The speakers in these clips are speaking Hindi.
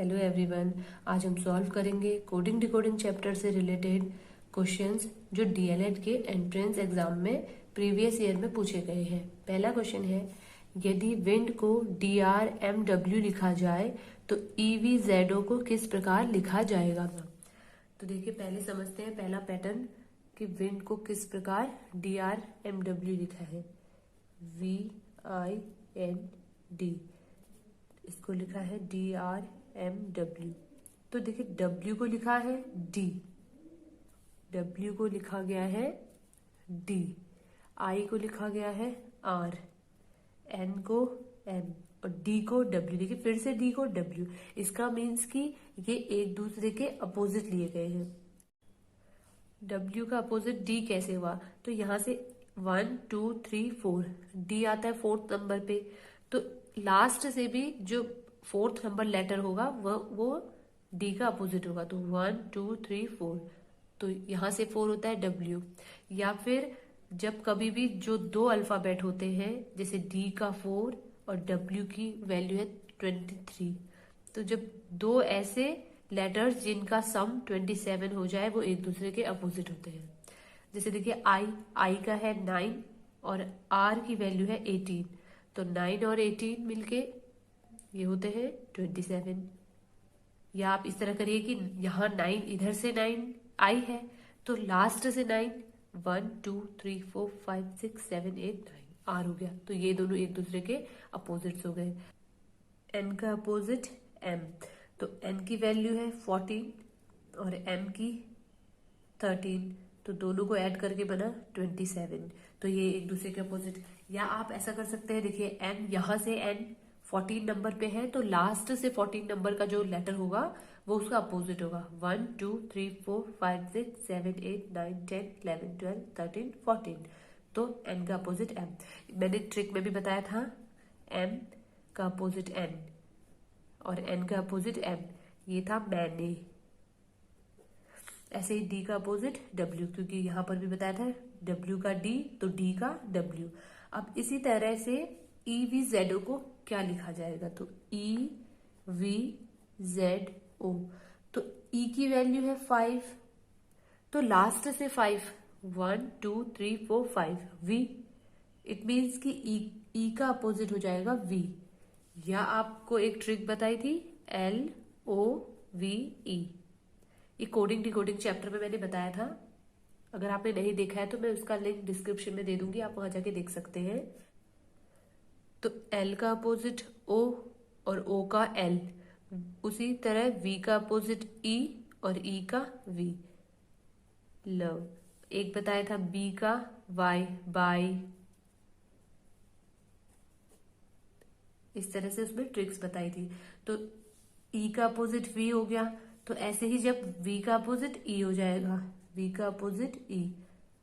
Hello everyone. आज हम सॉल्व करेंगे कोडिंग डिकोडिंग चैप्टर से रिलेटेड क्वेश्चंस जो डीएलएड के एंट्रेंस एग्जाम में प्रीवियस ईयर में पूछे गए हैं। पहला क्वेश्चन है, यदि विंड को DRMW लिखा जाए तो EVZO को किस प्रकार लिखा जाएगा। तो देखिए पहले समझते हैं पहला पैटर्न कि विंड को किस प्रकार DRMW लिखा है। VIND, इसको लिखा है DRMW। तो देखिए W को लिखा है D, W को लिखा गया है D, I को लिखा गया है R, N को M और D को W। देखिए फिर से D को W, इसका मीन्स कि ये एक दूसरे के अपोजिट लिए गए हैं। W का अपोजिट D कैसे हुआ, तो यहाँ से 1 2 3 4 D आता है 4th नंबर पे, तो लास्ट से भी जो 4th नंबर लेटर होगा वो D का अपोजिट होगा। तो 1 2 3 4, तो यहाँ से 4 होता है W। या फिर जब कभी भी जो दो अल्फाबेट होते हैं, जैसे D का 4 और W की वैल्यू है 23, तो जब दो ऐसे लेटर्स जिनका सम 27 हो जाए वो एक दूसरे के अपोजिट होते हैं। जैसे देखिए I का है 9 और R की वैल्यू है 18, तो 9 और 18 मिलके ये होते हैं 27। या आप इस तरह करिए कि यहाँ 9 इधर से 9 I है, तो लास्ट से 9 1 2 3 4 5 6 7 8 9 R हो गया। तो ये दोनों एक दूसरे के अपोजिट्स हो गए। N का अपोजिट M, तो N की वैल्यू है 14 और M की 13, तो दोनों को ऐड करके बना 27। तो ये एक दूसरे के अपोजिट। या आप ऐसा कर सकते हैं, देखिए N यहाँ से N 14 नंबर पे है, तो लास्ट से 14 नंबर का जो लेटर होगा वो उसका अपोजिट होगा। 1 2 3 4 5 6 7 8 9 10 11 12 13 14, तो N का अपोजिट M। मैंने ट्रिक में भी बताया था M का अपोजिट N और N का अपोजिट M, ये था मैंने। ऐसे ही D का अपोजिट W, क्योंकि यहाँ पर भी बताया था W का D तो D का W। अब इसी तरह से EVZO को क्या लिखा जाएगा, तो EVZO, तो E की वैल्यू है 5, तो लास्ट से 5 1 2 3 4 5 V, इट मीन्स कि E का अपोजिट हो जाएगा V। या आपको एक ट्रिक बताई थी LOVE, ये कोडिंग डिकोडिंग चैप्टर में मैंने बताया था। अगर आपने नहीं देखा है तो मैं उसका लिंक डिस्क्रिप्शन में दे दूंगी, आप वहां जाके देख सकते हैं। तो L का अपोजिट O और O का L, उसी तरह V का अपोजिट E और E का V, लव। एक बताया था B का Y, बाय। इस तरह से उसमें ट्रिक्स बताई थी। तो E का अपोजिट V हो गया, तो ऐसे ही जब V का अपोजिट E हो जाएगा, V का अपोजिट E।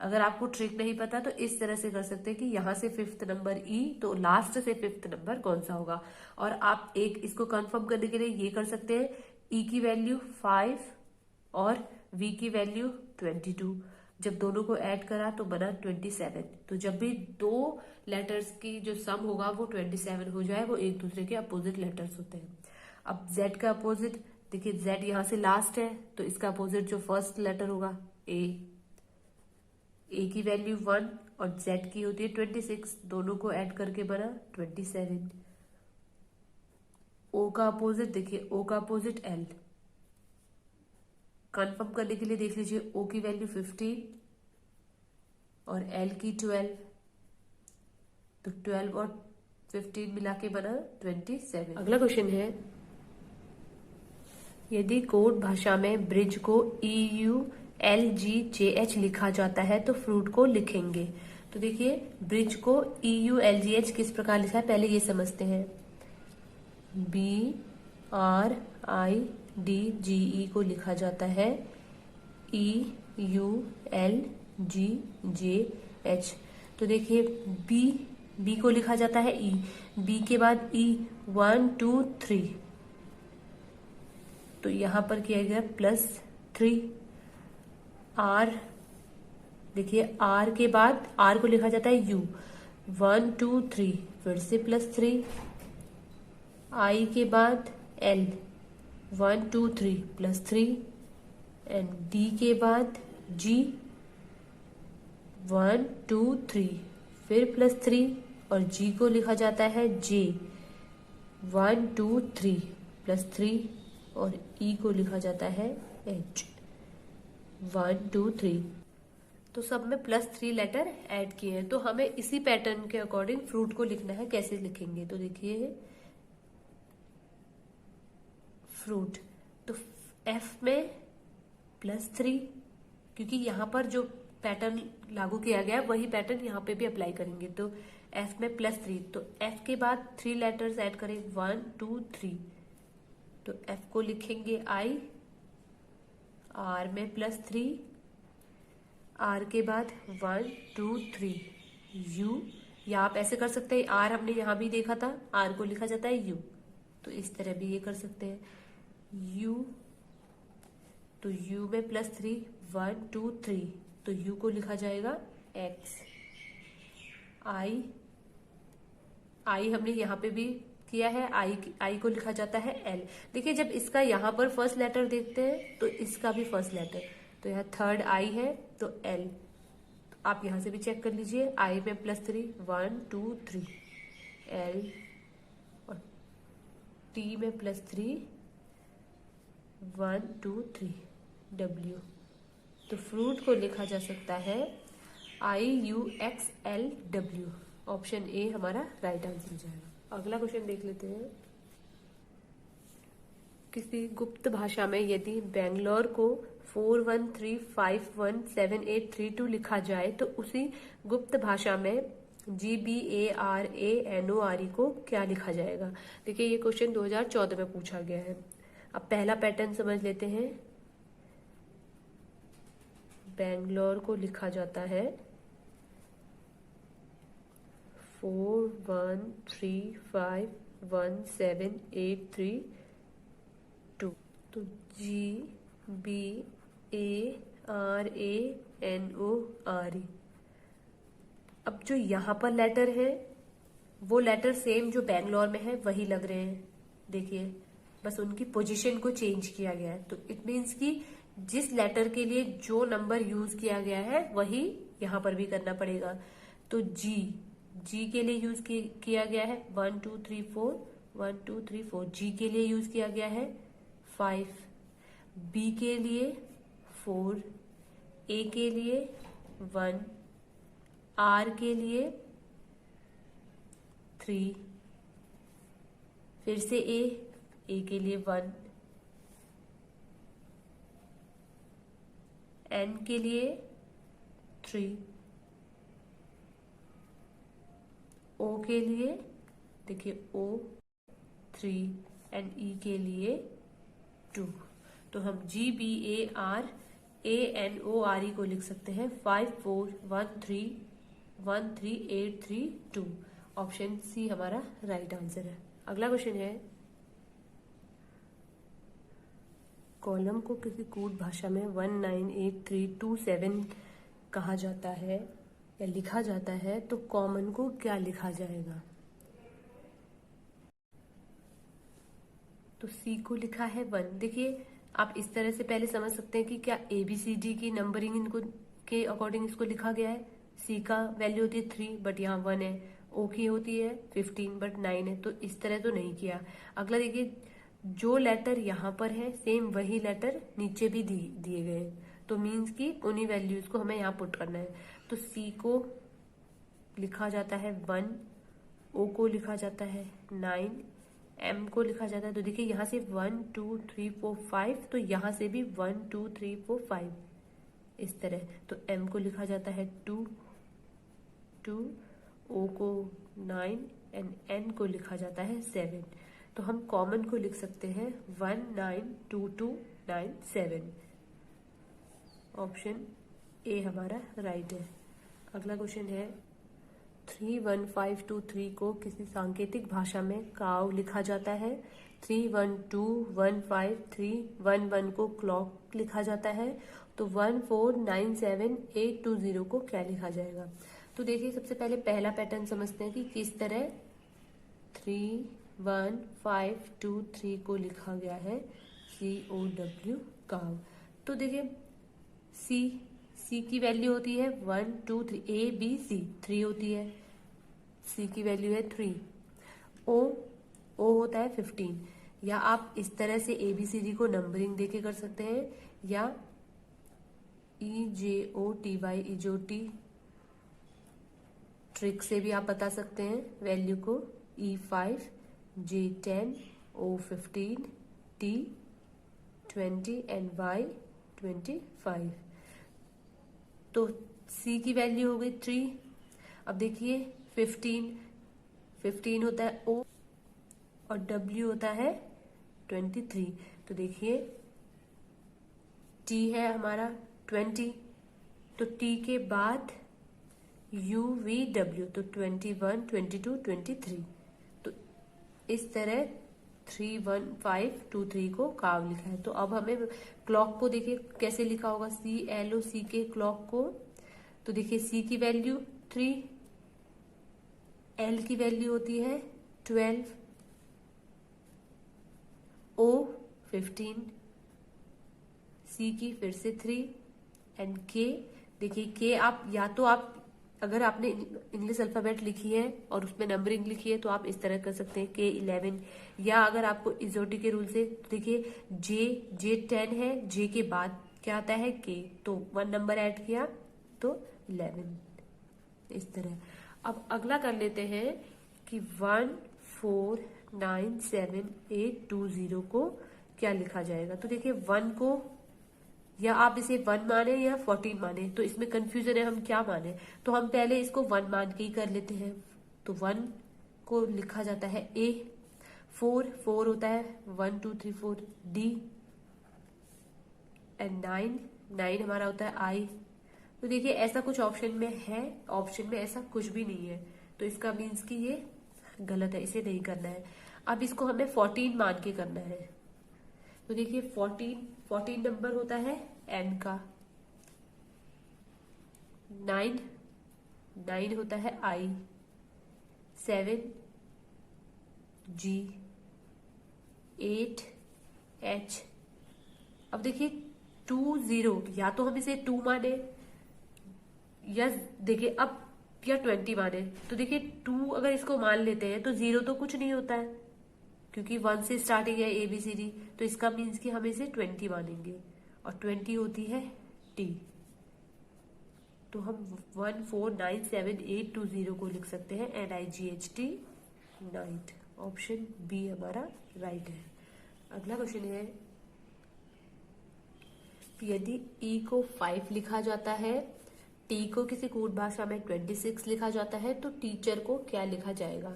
अगर आपको ट्रिक नहीं पता तो इस तरह से कर सकते हैं कि यहाँ से 5th नंबर E, तो लास्ट से 5th नंबर कौन सा होगा। और आप एक इसको कंफर्म करने के लिए ये कर सकते हैं, E की वैल्यू 5 और V की वैल्यू 22, जब दोनों को ऐड करा तो बना 27। तो जब भी दो लेटर्स की जो सम होगा वो 27 हो जाए, वो एक दूसरे के अपोजिट लेटर्स होते हैं। अब Z का अपोजिट, देखिए Z यहाँ से लास्ट है, तो इसका अपोजिट जो फर्स्ट लेटर होगा A की वैल्यू 1 और Z की होती है 26, दोनों को ऐड करके बना 27। O का अपोजिट, देखिए O का अपोजिट L, कंफर्म करने के लिए देख लीजिए O की वैल्यू 15 और L की 12, तो 12 और 15 मिला के बना 27। अगला क्वेश्चन है, यदि कोड भाषा में ब्रिज को EULGJH लिखा जाता है तो फ्रूट को लिखेंगे। तो देखिए ब्रिज को EULGH किस प्रकार लिखा है, पहले ये समझते हैं। BRIDGE को लिखा जाता है EULGJH। तो देखिए B को लिखा जाता है E, B के बाद E 1 2 3, तो यहां पर किया गया +3। R, देखिए R के बाद R को लिखा जाता है U, 1 2 3, फिर से +3। I के बाद L, 1 2 3 +3 एंड डी के बाद जी 1 2 3 फिर +3 और जी को लिखा जाता है जे 1 2 3 +3 और ई को लिखा जाता है एच 1 2 3। तो सब में +3 लेटर ऐड किए हैं। तो हमें इसी पैटर्न के अकॉर्डिंग फ्रूट को लिखना है। कैसे लिखेंगे तो देखिए फ्रूट, तो एफ में +3 क्योंकि यहाँ पर जो पैटर्न लागू किया गया है वही पैटर्न यहाँ पे भी अप्लाई करेंगे। तो एफ में +3, तो एफ के बाद 3 लेटर्स ऐड करें 1 2 3। तो एफ को लिखेंगे आई, आर में +3, आर के बाद 1 2 3 यू, या आप ऐसे कर सकते हैं आर हमने यहां भी देखा था, आर को लिखा जाता है यू, तो इस तरह भी ये कर सकते हैं यू। तो यू में +3 1 2 3, तो यू को लिखा जाएगा एक्स। आई, आई हमने यहाँ पे भी किया है, आई को लिखा जाता है एल। देखिए जब इसका यहाँ पर फर्स्ट लेटर देखते हैं तो इसका भी फर्स्ट लेटर, तो यहाँ थर्ड आई है तो एल। आप यहां से भी चेक कर लीजिए, आई में +3 1 2 3 एल, और टी में +3 1 2 3 डब्ल्यू। तो फ्रूट को लिखा जा सकता है IUXLW। ऑप्शन ए हमारा राइट आंसर हो जाएगा। अगला क्वेश्चन देख लेते हैं। किसी गुप्त भाषा में यदि बेंगलोर को 413517832 लिखा जाए तो उसी गुप्त भाषा में GBARANORE को क्या लिखा जाएगा। देखिए ये क्वेश्चन 2014 में पूछा गया है। अब पहला पैटर्न समझ लेते हैं। बेंगलोर को लिखा जाता है 413517832। तो GBARANORE। अब जो यहां पर लेटर है वो लेटर सेम जो बेंगलोर में है वही लग रहे हैं। देखिए बस उनकी पोजीशन को चेंज किया गया है। तो इट मीन्स कि जिस लेटर के लिए जो नंबर यूज किया गया है वही यहां पर भी करना पड़ेगा। तो जी के लिए यूज किया गया है 1 2 3 4 1 2 3 4। जी के लिए यूज किया गया है 5, बी के लिए 4, ए के लिए 1, आर के लिए 3, फिर से ए के लिए 1, एन के लिए 3, ओ के लिए देखिए ओ 3 एंड ई के लिए 2। तो हम GBARANORE को लिख सकते हैं 5413138332। ऑप्शन सी हमारा राइट आंसर है। अगला क्वेश्चन है, कॉलम को किसी कूट भाषा में 198327 कहा जाता है या लिखा जाता है तो कॉमन को क्या लिखा जाएगा। तो सी को लिखा है 1। देखिए आप इस तरह से पहले समझ सकते हैं कि क्या ABCD की नंबरिंग इनको के अकॉर्डिंग इसको लिखा गया है। सी का वैल्यू होती है 3 बट यहाँ 1 है, ओ की होती है 15 बट 9 है, तो इस तरह तो नहीं किया। अगला देखिए जो लेटर यहाँ पर है सेम वही लेटर नीचे भी दिए गए हैं, तो मीन्स कि उन्हीं वैल्यूज को हमें यहाँ पुट करना है। तो सी को लिखा जाता है 1, ओ को लिखा जाता है 9, एम को लिखा जाता है, तो देखिए यहाँ से 1 2 3 4 5, तो यहाँ से भी 1 2 3 4 5 इस तरह। तो एम को लिखा जाता है 2 2, ओ को 9 एंड एन को लिखा जाता है 7। तो हम कॉमन को लिख सकते हैं 192297। ऑप्शन ए हमारा राइट है। अगला क्वेश्चन है 31523 को किसी सांकेतिक भाषा में काव लिखा जाता है। 31215311 को क्लॉक लिखा जाता है। तो 1497820 को क्या लिखा जाएगा। तो देखिए सबसे पहले पहला पैटर्न समझते हैं कि किस तरह 31523 को लिखा गया है। COW काव। तो देखिए सी की वैल्यू होती है 1 2 3, ABC 3 होती है, सी की वैल्यू है 3। ओ होता है 15। या आप इस तरह से ABCD को नंबरिंग देके कर सकते हैं, या EJOTY इजोटी ट्रिक से भी आप बता सकते हैं वैल्यू को। E5 J10 O15 T20 and Y25। तो C की वैल्यू हो गई 3। अब देखिए 15 होता है O और W होता है 23। तो देखिए T है हमारा 20, तो T के बाद UVW, तो 21 22 23। तो इस तरह 3 1 5 2 3 को काव लिखा है। तो अब हमें क्लॉक को देखिए कैसे लिखा होगा, CLOC के क्लॉक को। तो देखिए C की वैल्यू 3, L की वैल्यू होती है 12, O 15, C की फिर से 3 एंड K। देखिए K आप या तो आप अगर आपने इंग्लिश अल्फाबेट लिखी है और उसमें नंबरिंग लिखी है तो आप इस तरह कर सकते हैं K11। या अगर आपको इजोटी के रूल से, तो देखिए J10 है, J के बाद क्या आता है K, तो 1 नंबर ऐड किया तो 11, इस तरह। अब अगला कर लेते हैं कि 1 4 9 7 8 2 0 को क्या लिखा जाएगा। तो देखिए 1 को या आप इसे 1 माने या 14 माने, तो इसमें कंफ्यूजन है हम क्या माने। तो हम पहले इसको 1 मान के ही कर लेते हैं। तो 1 को लिखा जाता है A। 4 होता है 1 2 3 4 D एंड 9 हमारा होता है I। तो देखिए ऐसा कुछ ऑप्शन में है, ऑप्शन में ऐसा कुछ भी नहीं है, तो इसका मीन्स कि ये गलत है, इसे नहीं करना है। अब इसको हमें 14 मान के करना है। तो देखिए 14 नंबर होता है N का, 9 होता है I, 7 G, 8 H। अब देखिए 2 0, या तो हम इसे 2 माने या देखिए अब या 20 माने। तो देखिए 2 अगर इसको मान लेते हैं तो 0 तो कुछ नहीं होता है, क्योंकि 1 से स्टार्टिंग है ABCD। तो इसका मीन्स कि हम इसे 20 मानेंगे, और 20 होती है T। तो हम 1 4 9 7 8 2 0 को लिख सकते हैं NIGHT, नाइट। ऑप्शन बी हमारा राइट है। अगला क्वेश्चन है, यदि E को 5 लिखा जाता है, T को किसी कूट भाषा में 26 लिखा जाता है, तो टीचर को क्या लिखा जाएगा।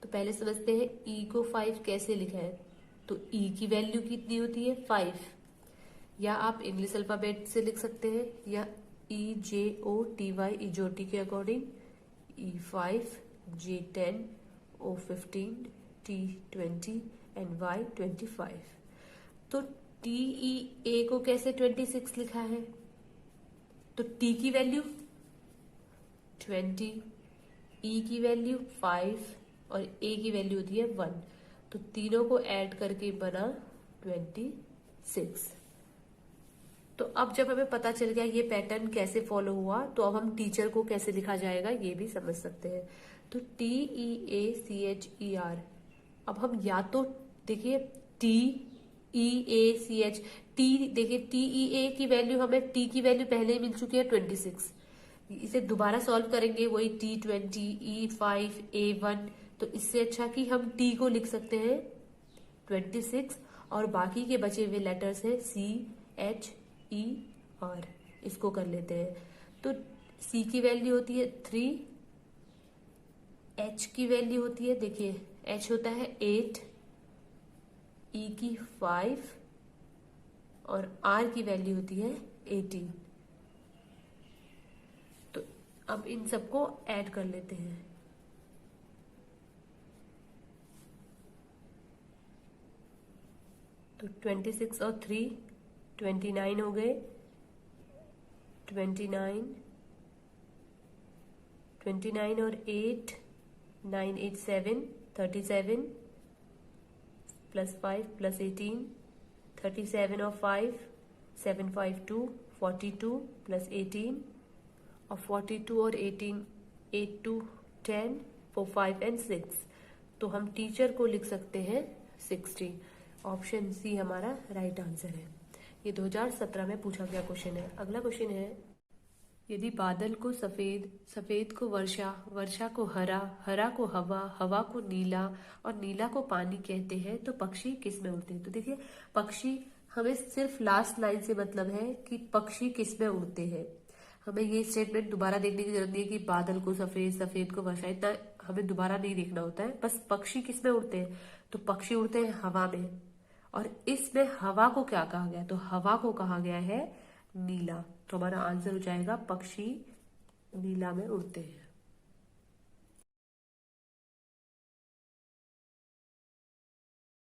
तो पहले समझते हैं E को 5 कैसे लिखा है। तो E की वैल्यू कितनी होती है 5, या आप इंग्लिश अल्फाबेट से लिख सकते हैं, या EJOTY इजोटी के according E5 J10 O15 T20 and Y25। तो TEA को कैसे 26 लिखा है। तो T की वैल्यू 20, E की वैल्यू 5 और A की वैल्यू होती है 1। तो तीनों को ऐड करके बना 26। तो अब जब हमें पता चल गया ये पैटर्न कैसे फॉलो हुआ, तो अब हम टीचर को कैसे लिखा जाएगा ये भी समझ सकते हैं। तो TEACHER। अब हम या तो देखिए TEACH, देखिए TEA की वैल्यू हमें, T की वैल्यू पहले ही मिल चुकी है 26। इसे दोबारा सॉल्व करेंगे वही T20 E5 A1। तो इससे अच्छा कि हम T को लिख सकते हैं 26 और बाकी के बचे हुए लेटर्स है CHER, इसको कर लेते हैं। तो C की वैल्यू होती है 3, H की वैल्यू होती है, देखिए H होता है 8, E की 5 और R की वैल्यू होती है 18। तो अब इन सबको ऐड कर लेते हैं। तो 26 और 3 29 हो गए, 29 और 8 9 8 7 37 +5 +18 37 और 5, 7, 5, 2, 42 प्लस 18 और 42 और 18, 8, 2, 10, 4, 5 एंड 6। तो हम टीचर को लिख सकते हैं 60। ऑप्शन सी हमारा राइट आंसर है। ये 2017 में पूछा गया क्वेश्चन है। अगला क्वेश्चन है, यदि बादल को सफेद, सफेद को वर्षा, वर्षा को हरा, हरा को हवा, हवा को नीला और नीला को पानी कहते हैं तो पक्षी किस में उड़ते हैं? तो देखिए पक्षी, हमें सिर्फ लास्ट लाइन से मतलब है कि पक्षी किस में उड़ते हैं। हमें ये स्टेटमेंट दोबारा देखने की जरूरत नहीं है कि बादल को सफेद, सफेद को वर्षा, इतना हमें दोबारा नहीं देखना होता है। बस पक्षी किस में उड़ते हैं? तो पक्षी उड़ते हैं हवा में। और इसमें हवा को क्या कहा गया? तो हवा को कहा गया है नीला। तो हमारा आंसर हो जाएगा पक्षी नीला में उड़ते हैं।